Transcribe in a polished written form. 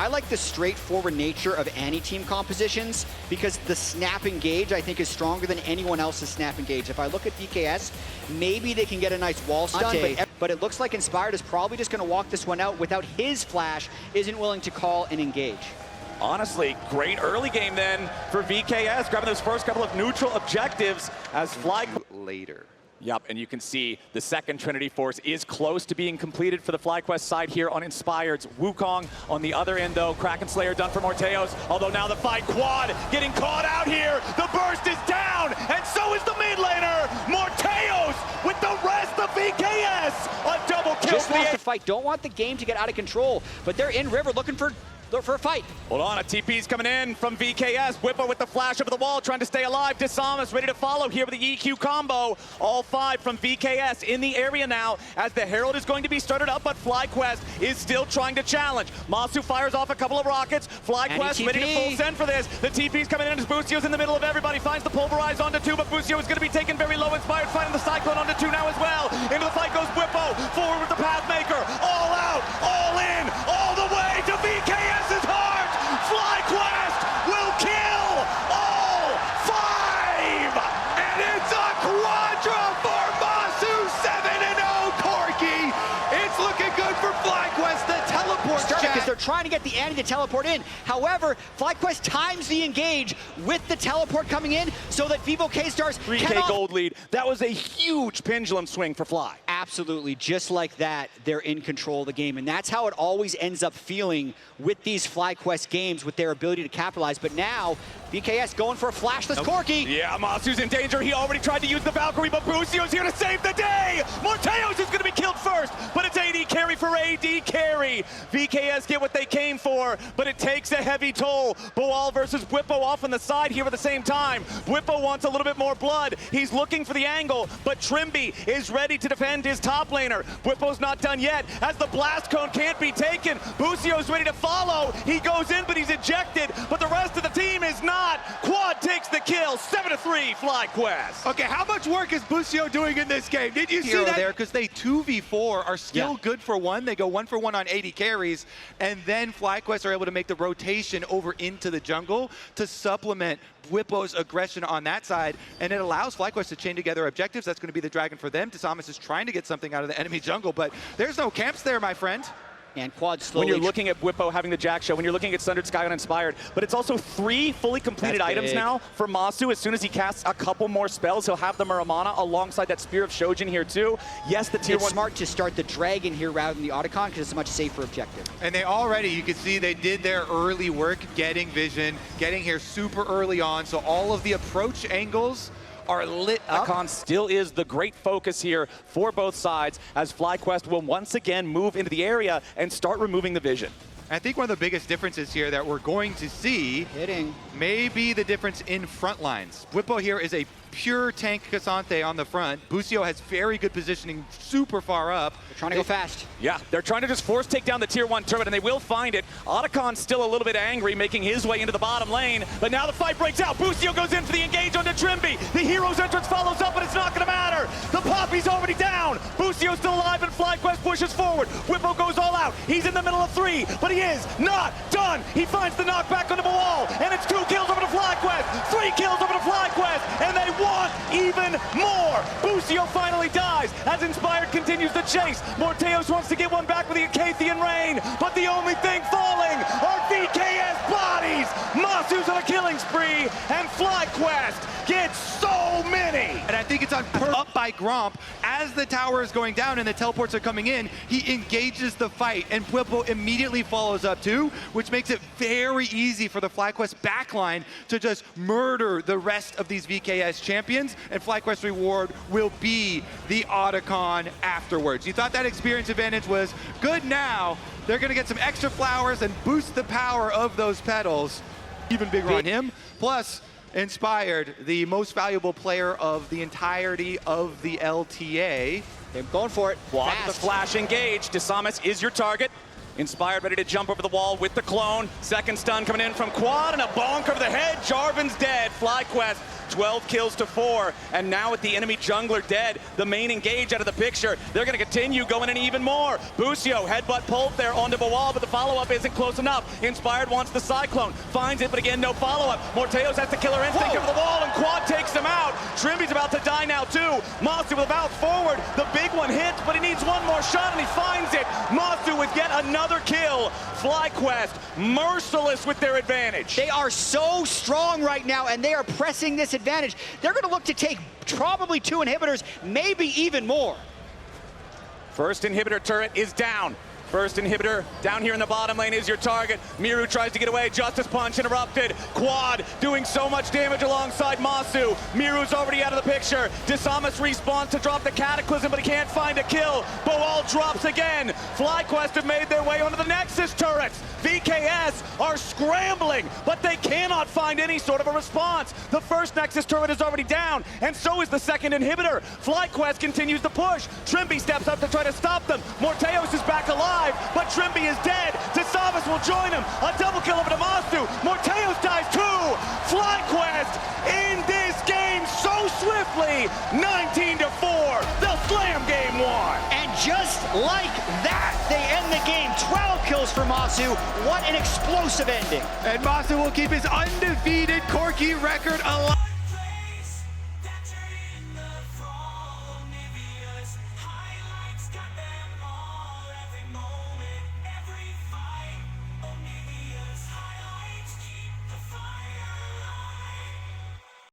I like the straightforward nature of any team compositions because the snap engage, I think, is stronger than anyone else's snap engage. If I look at VKS, maybe they can get a nice wall stun, but it looks like Inspired is probably just going to walk this one out without his flash, isn't willing to call and engage. Honestly, great early game then for VKS, grabbing those first couple of neutral objectives as later. Yep, and you can see the second Trinity Force is close to being completed for the FlyQuest side here on Inspired's. Wukong on the other end, though. Kraken Slayer done for Morteos, although now the fight quad getting caught out here. The burst is down, and so is the mid laner. Morteos with the rest of VKS. A double kill. Just lost the fight. Don't want the game to get out of control, but they're in river looking for a fight. Hold on, a TP's coming in from VKS. Whippo with the flash over the wall, trying to stay alive. Disamas ready to follow here with the EQ combo. All 5 from VKS in the area now as the Herald is going to be started up, but FlyQuest is still trying to challenge. Masu fires off a couple of rockets. FlyQuest ready to full send for this. The TP's coming in as Busio's in the middle of everybody. Finds the pulverize onto 2, but Busio is going to be taken very low. Inspired finding the Cyclone onto 2 now as well. Into the fight goes Whippo. Forward with the Pathmaker. All out, all in, all the way to VKS. Heart! FlyQuest will kill all 5! And it's a quadra for Masu, 7-0 Corki! It's looking good for FlyQuest. The teleport because they're trying to get the Annie to teleport in. However, FlyQuest times the engage with the teleport coming in so that Vivo K-Stars 3K gold lead. That was a huge pendulum swing for Fly. Absolutely, just like that, they're in control of the game. And that's how it always ends up feeling with these FlyQuest games, with their ability to capitalize. But now, VKS going for a flashless Corki. Yeah, Masu's in danger. He already tried to use the Valkyrie, but Busio's here to save the day. Morteos is going to be killed first, but it's AD carry for AD carry. VKS get what they came for, but it takes a heavy toll. Boal versus Whippo off on the side here at the same time. Whippo wants a little bit more blood. He's looking for the angle, but Trimby is ready to defend his top laner. Whippo's not done yet as the blast cone can't be taken. Busio's ready to follow. He goes in, but he's ejected, but the rest of the team is not. Quad takes the kill, 7-3 FlyQuest. Okay, how much work is Busio doing in this game? Did you see that? There, because they 2v4 are still good for 1. They go 1 for 1 on 80 carries, and then FlyQuest are able to make the rotation over into the jungle to supplement Whippo's aggression on that side, and it allows FlyQuest to chain together objectives. That's going to be the dragon for them. Disamas is trying to get something out of the enemy jungle, but there's no camps there, my friend. And Quad slowly. When you're looking at Whippo having the Jack show, when you're looking at Sundered Sky Uninspired, but it's also 3 fully completed items now for Masu. As soon as he casts a couple more spells, he'll have the Muramana alongside that Spear of Shojin here too. Yes, the tier 1. Smart to start the Dragon here rather than the Otacon because it's a much safer objective. And they already, you can see they did their early work getting vision, getting here super early on, so all of the approach angles are lit up. Otacon still is the great focus here for both sides as FlyQuest will once again move into the area and start removing the vision. I think one of the biggest differences here that we're going to see may be the difference in front lines. Whippo here is a pure tank Cassante on the front. Busio has very good positioning super far up. They're trying to go fast. Yeah, they're trying to just force take down the tier 1 turret, and they will find it. Otacon's still a little bit angry, making his way into the bottom lane, but now the fight breaks out. Busio goes in for the engage onto Trimby. The hero's entrance follows up, but it's not going to matter. The Poppy's already down. Busio's still alive, and FlyQuest pushes forward. Whippo goes all out. He's in the middle of 3, but he is not done. He finds the knockback onto the wall, and it's 2 kills over to FlyQuest, 3 kills over to FlyQuest, and they want even more. Busio finally dies as Inspired continues the chase. Morteos wants to get one back with the Acathian Rain, but the only thing falling are VKS bodies. Masu's on a killing spree, and FlyQuest gets so many. And I think it's on up by Gromp. As the tower is going down and the teleports are coming in, he engages the fight, and Whippo immediately follows up too, which makes it very easy for the FlyQuest backline to just murder the rest of these VKS champions, and FlyQuest reward will be the Otacon afterwards. You thought that experience advantage was good. Now they're going to get some extra flowers and boost the power of those petals. Even bigger on him. Plus, Inspired, the most valuable player of the entirety of the LTA. They're going for it. Quad the flash engage. Disamas is your target. Inspired ready to jump over the wall with the clone. Second stun coming in from Quad and a bonk over the head. Jarvan's dead. FlyQuest 12 kills to 4, and now with the enemy jungler dead, the main engage out of the picture, they're going to continue going in even more. Busio, headbutt pulled there onto the wall, but the follow-up isn't close enough. Inspired wants the Cyclone, finds it, but again, no follow-up. Morteos has the killer instinct over the wall, and Quad takes him out. Trimby's about to die now, too. Masu with a bounce forward. The big one hits, but he needs one more shot, and he finds it. Masu with yet another kill. FlyQuest, merciless with their advantage. They are so strong right now, and they are pressing this advantage. They're going to look to take probably 2 inhibitors, maybe even more. First inhibitor turret is down. First inhibitor down here in the bottom lane is your target. Miru tries to get away. Justice Punch interrupted. Quad doing so much damage alongside Masu. Miru's already out of the picture. Disamus respawns to drop the Cataclysm, but he can't find a kill. Boal drops again. FlyQuest have made their way onto the Nexus turrets. VKS are scrambling, but they cannot find any sort of a response. The first Nexus turret is already down, and so is the second inhibitor. FlyQuest continues to push. Trimby steps up to try to stop them. Morteos is back alive, but Trimby is dead. Disamus will join him. A double kill over to Masu. Morteos dies too. FlyQuest in this game so swiftly. 19-4. They'll slam game 1. And just like that, they end the game. 12 kills for Masu. What an explosive ending. And Masu will keep his undefeated Corki record alive.